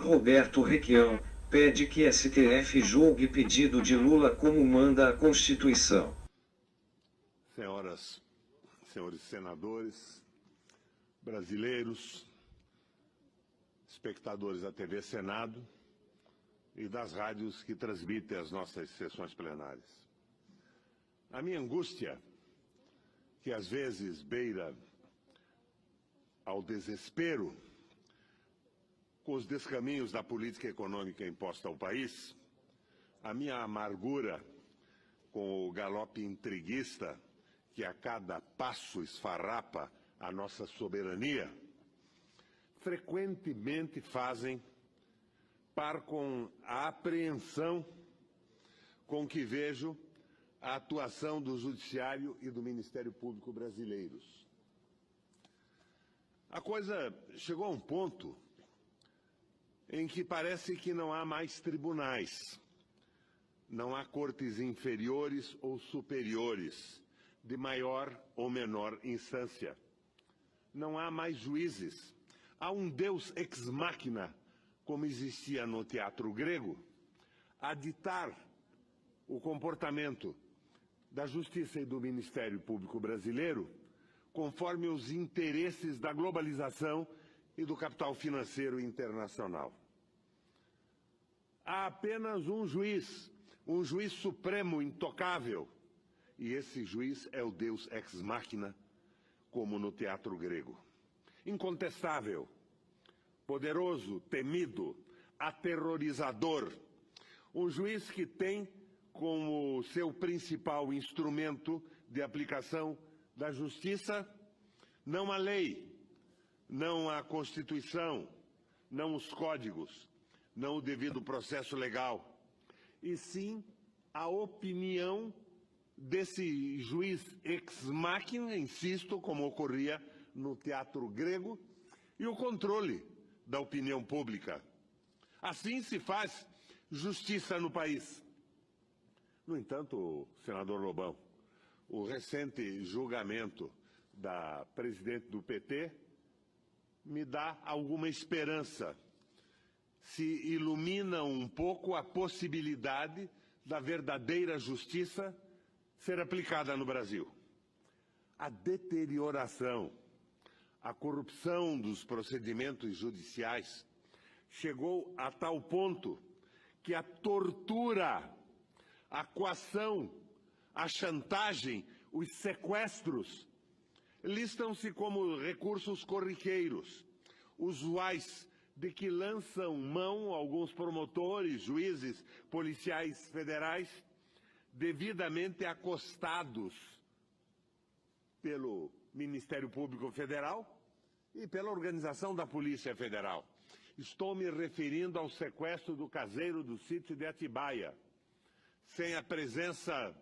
Roberto Requião, pede que STF julgue pedido de Lula como manda a Constituição. Senhoras, senhores senadores, brasileiros, espectadores da TV Senado e das rádios que transmitem as nossas sessões plenárias. A minha angústia, que às vezes beira ao desespero com os descaminhos da política econômica imposta ao país, a minha amargura com o galope intriguista que a cada passo esfarrapa a nossa soberania, frequentemente fazem par com a apreensão com que vejo a atuação do Judiciário e do Ministério Público brasileiros. A coisa chegou a um ponto em que parece que não há mais tribunais, não há cortes inferiores ou superiores, de maior ou menor instância. Não há mais juízes. Há um Deus ex machina, como existia no teatro grego, a ditar o comportamento da Justiça e do Ministério Público brasileiro conforme os interesses da globalização e do capital financeiro internacional. Há apenas um juiz supremo intocável, e esse juiz é o Deus ex machina, como no teatro grego. Incontestável, poderoso, temido, aterrorizador. Um juiz que tem como seu principal instrumento de aplicação da justiça não a lei, não a Constituição, não os códigos, não o devido processo legal, e sim a opinião desse juiz ex machina, insisto, como ocorria no teatro grego, e o controle da opinião pública. Assim se faz justiça no país. No entanto, senador Lobão, o recente julgamento da presidente do PT me dá alguma esperança. Se ilumina um pouco a possibilidade da verdadeira justiça ser aplicada no Brasil. A deterioração, a corrupção dos procedimentos judiciais chegou a tal ponto que a tortura, a coação, a chantagem, os sequestros listam-se como recursos corriqueiros, usuais de que lançam mão alguns promotores, juízes, policiais federais, devidamente acostados pelo Ministério Público Federal e pela Organização da Polícia Federal. Estou me referindo ao sequestro do caseiro do sítio de Atibaia, sem a presença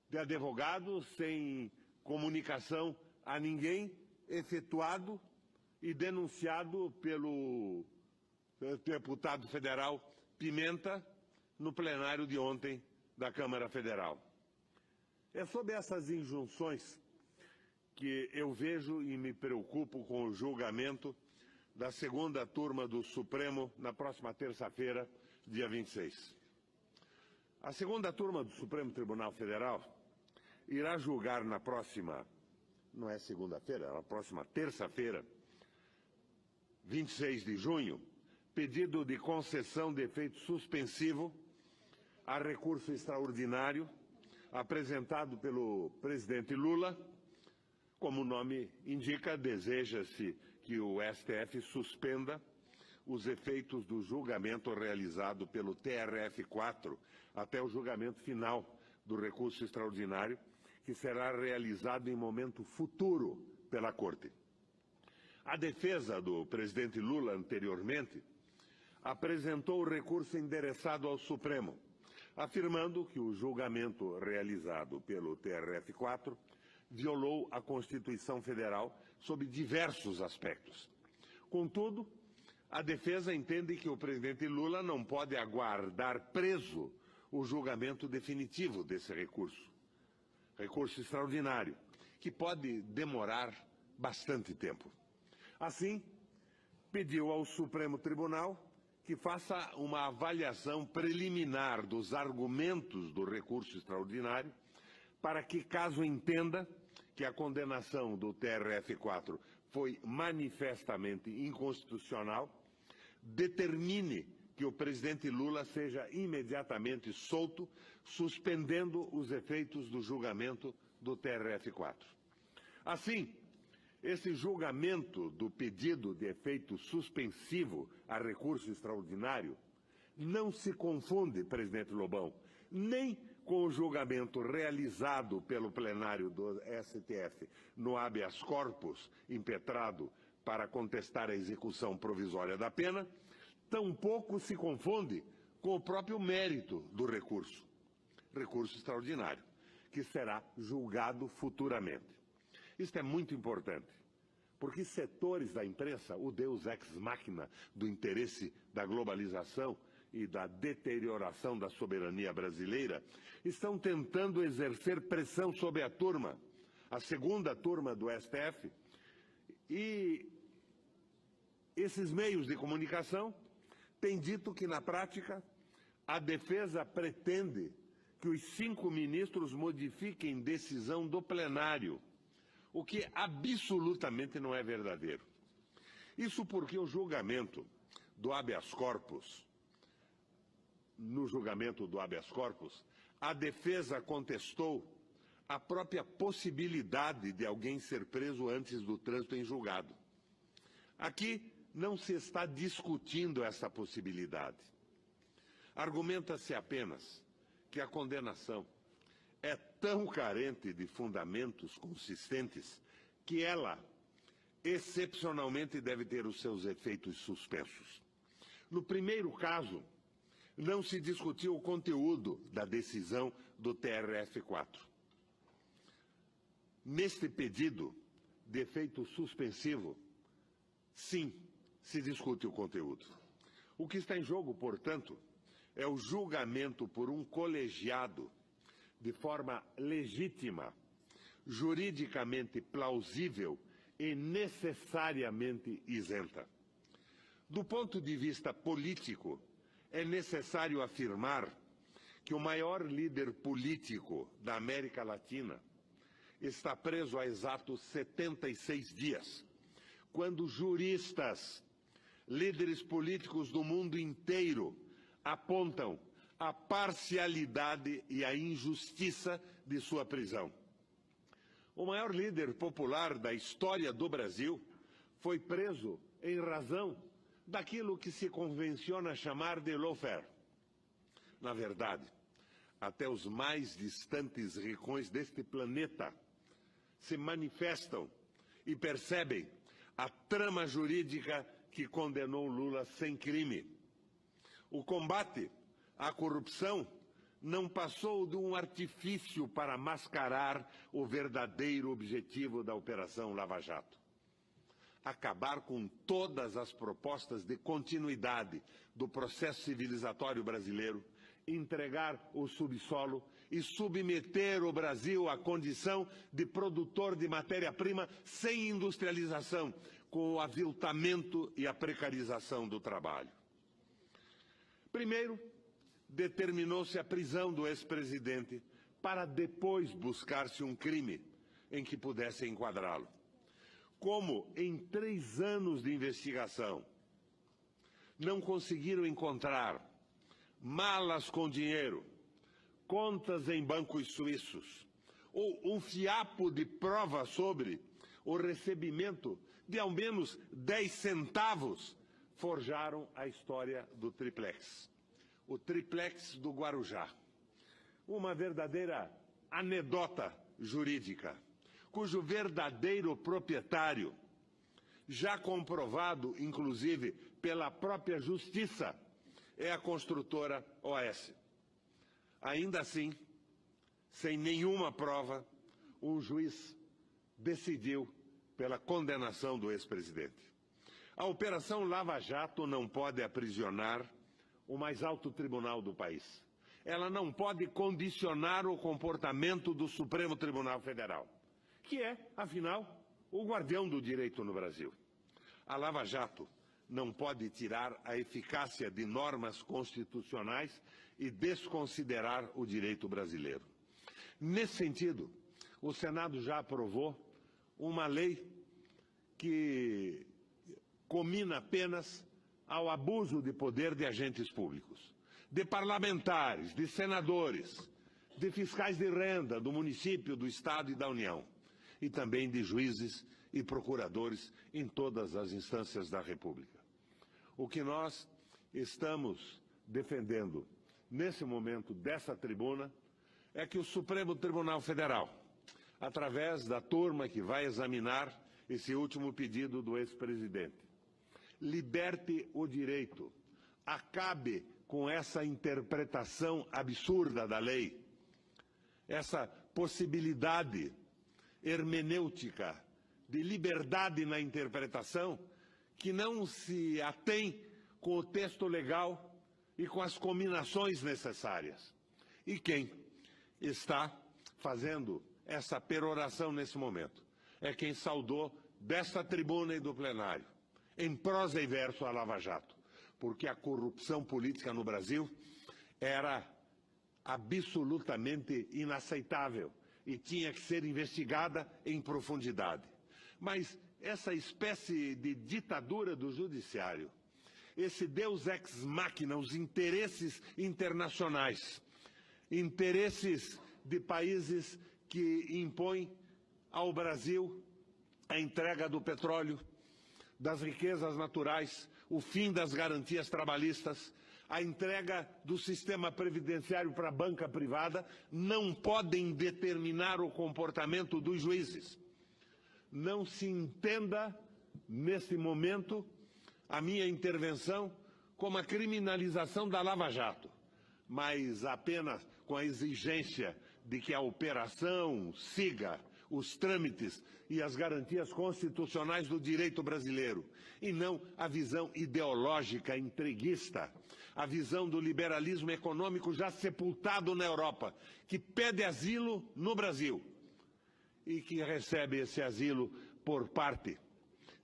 de advogado, sem comunicação a ninguém, efetuado e denunciado pelo deputado federal Pimenta no plenário de ontem da Câmara Federal. É sob essas injunções que eu vejo e me preocupo com o julgamento da segunda turma do Supremo na próxima terça-feira, dia 26. A segunda turma do Supremo Tribunal Federal irá julgar na próxima, não é segunda-feira, na próxima terça-feira, 26 de junho, pedido de concessão de efeito suspensivo a recurso extraordinário apresentado pelo presidente Lula. Como o nome indica, deseja-se que o STF suspenda os efeitos do julgamento realizado pelo TRF4 até o julgamento final do recurso extraordinário, que será realizado em momento futuro pela Corte. A defesa do presidente Lula, anteriormente, apresentou o recurso endereçado ao Supremo, afirmando que o julgamento realizado pelo TRF4 violou a Constituição Federal sob diversos aspectos. Contudo, a defesa entende que o presidente Lula não pode aguardar preso o julgamento definitivo desse recurso extraordinário, que pode demorar bastante tempo. Assim, pediu ao Supremo Tribunal que faça uma avaliação preliminar dos argumentos do recurso extraordinário, para que, caso entenda que a condenação do TRF4 foi manifestamente inconstitucional, determine que o presidente Lula seja imediatamente solto, suspendendo os efeitos do julgamento do TRF4. Assim, esse julgamento do pedido de efeito suspensivo a recurso extraordinário não se confunde, presidente Lobão, nem com o julgamento realizado pelo plenário do STF no habeas corpus impetrado para contestar a execução provisória da pena, tampouco se confunde com o próprio mérito do recurso extraordinário, que será julgado futuramente. Isto é muito importante, porque setores da imprensa, o deus ex machina do interesse da globalização e da deterioração da soberania brasileira, estão tentando exercer pressão sobre a turma, a segunda turma do STF, e esses meios de comunicação têm dito que, na prática, a defesa pretende que os 5 ministros modifiquem decisão do plenário, o que absolutamente não é verdadeiro. Isso porque o julgamento do habeas corpus, no julgamento do habeas corpus, a defesa contestou a própria possibilidade de alguém ser preso antes do trânsito em julgado. Aqui não se está discutindo essa possibilidade. Argumenta-se apenas que a condenação é tão carente de fundamentos consistentes que ela, excepcionalmente, deve ter os seus efeitos suspensos. No primeiro caso, não se discutiu o conteúdo da decisão do TRF4. Neste pedido de efeito suspensivo, sim, se discute o conteúdo. O que está em jogo, portanto, é o julgamento por um colegiado de forma legítima, juridicamente plausível e necessariamente isenta. Do ponto de vista político, é necessário afirmar que o maior líder político da América Latina está preso há exatos 76 dias, quando juristas, líderes políticos do mundo inteiro apontam a parcialidade e a injustiça de sua prisão. O maior líder popular da história do Brasil foi preso em razão daquilo que se convenciona chamar de lawfare. Na verdade, até os mais distantes rincões deste planeta se manifestam e percebem a trama jurídica que condenou Lula sem crime. O combate à corrupção não passou de um artifício para mascarar o verdadeiro objetivo da Operação Lava Jato: acabar com todas as propostas de continuidade do processo civilizatório brasileiro, entregar o subsolo e submeter o Brasil à condição de produtor de matéria-prima sem industrialização, com o aviltamento e a precarização do trabalho. Primeiro, determinou-se a prisão do ex-presidente para depois buscar-se um crime em que pudesse enquadrá-lo. Como em 3 anos de investigação não conseguiram encontrar malas com dinheiro, contas em bancos suíços ou um fiapo de prova sobre o recebimento de ao menos 10 centavos, forjaram a história do triplex. O triplex do Guarujá. Uma verdadeira anedota jurídica, cujo verdadeiro proprietário, já comprovado, inclusive, pela própria Justiça, é a construtora OS. Ainda assim, sem nenhuma prova, um juiz decidiu pela condenação do ex-presidente. A Operação Lava Jato não pode aprisionar o mais alto tribunal do país. Ela não pode condicionar o comportamento do Supremo Tribunal Federal, que é, afinal, o guardião do direito no Brasil. A Lava Jato não pode tirar a eficácia de normas constitucionais e desconsiderar o direito brasileiro. Nesse sentido, o Senado já aprovou uma lei que comina apenas ao abuso de poder de agentes públicos, de parlamentares, de senadores, de fiscais de renda do município, do Estado e da União, e também de juízes e procuradores em todas as instâncias da República. O que nós estamos defendendo nesse momento dessa tribuna é que o Supremo Tribunal Federal, através da turma que vai examinar esse último pedido do ex-presidente, liberte o direito, acabe com essa interpretação absurda da lei, essa possibilidade hermenêutica de liberdade na interpretação que não se atém com o texto legal e com as combinações necessárias. E quem está fazendo essa peroração nesse momento é quem saudou desta tribuna e do plenário, em prosa e verso, a Lava Jato, porque a corrupção política no Brasil era absolutamente inaceitável e tinha que ser investigada em profundidade. Mas essa espécie de ditadura do judiciário, esse deus ex machina, os interesses internacionais, interesses de países que impõem ao Brasil a entrega do petróleo, das riquezas naturais, o fim das garantias trabalhistas, a entrega do sistema previdenciário para a banca privada, não podem determinar o comportamento dos juízes. Não se entenda, nesse momento, a minha intervenção como a criminalização da Lava Jato, mas apenas com a exigência de que a operação siga os trâmites e as garantias constitucionais do direito brasileiro, e não a visão ideológica entreguista, a visão do liberalismo econômico já sepultado na Europa, que pede asilo no Brasil e que recebe esse asilo por parte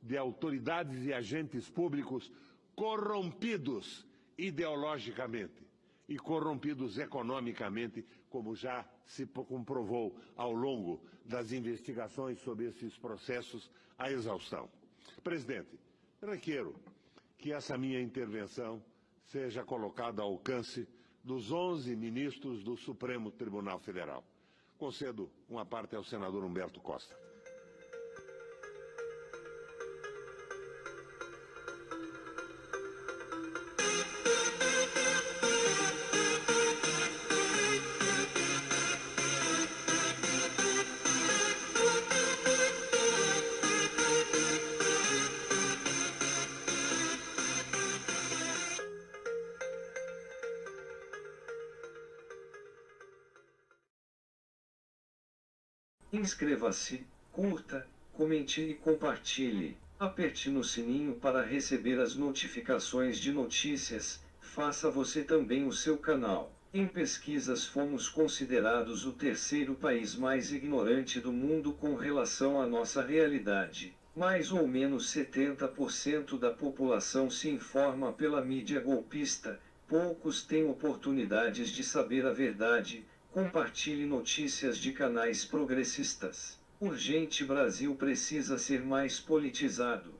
de autoridades e agentes públicos corrompidos ideologicamente e corrompidos economicamente, como já se comprovou ao longo das investigações sobre esses processos à exaustão. Presidente, requeiro que essa minha intervenção seja colocada ao alcance dos 11 ministros do Supremo Tribunal Federal. Concedo uma parte ao senador Humberto Costa. Inscreva-se, curta, comente e compartilhe. Aperte no sininho para receber as notificações de notícias. Faça você também o seu canal. Em pesquisas fomos considerados o terceiro país mais ignorante do mundo com relação à nossa realidade. Mais ou menos 70% da população se informa pela mídia golpista. Poucos têm oportunidades de saber a verdade. Compartilhe notícias de canais progressistas. Urgente, Brasil precisa ser mais politizado.